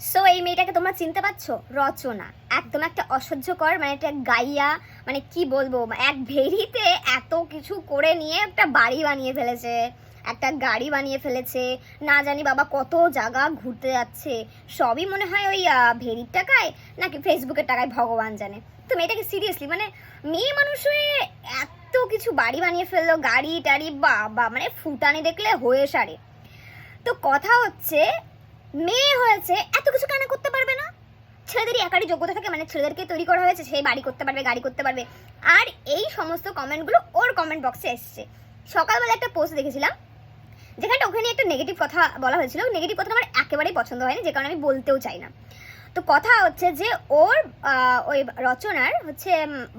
So এই মেয়েটাকে তোমরা চিনতে পারছো? রচনা। একদম একটা অসহ্যকর, মানে একটা গাইয়া, মানে কি বলবো, এক ভেড়িতে এত কিছু করে নিয়ে একটা বাড়ি বানিয়ে ফেলেছে, একটা গাড়ি বানিয়ে ফেলেছে, না জানি বাবা কত জায়গা ঘুরতে যাচ্ছে। সবই মনে হয় ওই ভেড়ির টাকায় নাকি ফেসবুকের টাকায়, ভগবান জানে। তো মেয়েটাকে সিরিয়াসলি, মানে মেয়ে মানুষ হয়ে এত কিছু বাড়ি বানিয়ে ফেললো, গাড়ি টাড়ি, বাবা মানে ফুটানি দেখলে হয়ে সারে। তো কথা হচ্ছে, মেয়ে হয়েছে এত কিছু কেন করতে পারবে না? ছেলেদেরই একারই যোগ্যতা থাকে, মানে ছেলেদেরকে তৈরি করা হয়েছে সেই বাড়ি করতে পারবে, গাড়ি করতে পারবে। আর এই সমস্ত কমেন্টগুলো ওর কমেন্ট বক্সে এসছে। সকালবেলা একটা পোস্ট দেখেছিলাম যেখানে ওখানে একটা নেগেটিভ কথা বলা হয়েছিল। নেগেটিভ কথাটা আমার একেবারেই পছন্দ হয়নি, যে কারণে আমি বলতেও চাই না। তো কথা হচ্ছে যে ওর ওই রচনার হচ্ছে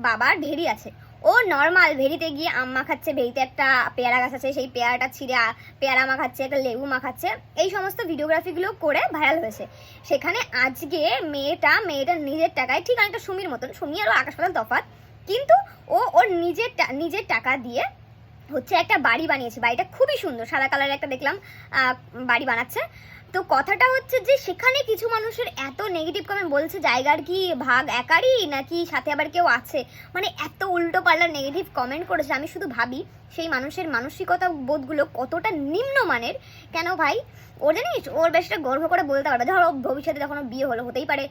বাবার ভেড়ি আছে। ও নর্মাল ভেড়িতে গিয়ে আম মাখাচ্ছে, ভেড়িতে একটা পেয়ারা গাছ আছে, সেই পেয়ারাটা ছিঁড়ে পেয়ারা মাখাচ্ছে, একটা লেবু মাখাচ্ছে, এই সমস্ত ভিডিওগ্রাফিগুলো করে ভাইরাল হয়েছে। সেখানে আজকে মেয়েটা নিজের টাকায়, ঠিক অনেকটা সুমির মতন, সুমি আরও আকাশ পাতাল তফাৎ, কিন্তু ও ওর নিজের টাকা দিয়ে হচ্ছে একটা বাড়ি বানিয়েছে। বাড়িটা খুবই সুন্দর, সাদা কালারের একটা দেখলাম বাড়ি বানাচ্ছে। তো কথাটা হচ্ছে যে সেখানে কিছু মানুষের এত নেগেটিভ কমেন্ট বলছে, জায়গার কি ভাগ একারই নাকি সাথে আবার কেউ আছে, মানে এত উল্টো পাল্টা নেগেটিভ কমেন্ট করেছে। আমি শুধু ভাবি সেই মানুষের মানসিকতা বোধগুলো কতটা নিম্নমানের। কেন ভাই, ওর জানিস ওর বেশটা গর্ব করে বলতে পারবে, ধরো ভবিষ্যতে যখন বিয়ে হলো, হতেই পারে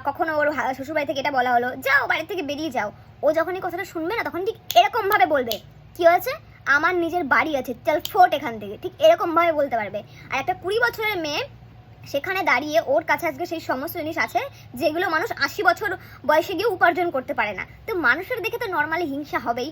কখনো ওর শ্বশুরবাড়ি থেকে এটা বলা হলো, যাও বাড়ি থেকে বেরিয়ে যাও, ও যখন এই কথাটা শুনবে না, তখন ঠিক এরকম ভাবে বলবে, কি হয়েছে, আমার নিজের বাড়ি আছে, চল ফোট এখান থেকে, ঠিক এরকম ভাবে বলতে পারবে। আর একটা 20 বছরের মেয়ে সেখানে দাঁড়িয়ে, ওর কাছে আজকে সেই সমস্ত জিনিস আছে যেগুলো মানুষ 80 বছর বয়সে গিয়ে উপার্জন করতে পারে না। তো মানুষের দেখে তো নর্মালি হিংসা হবেই।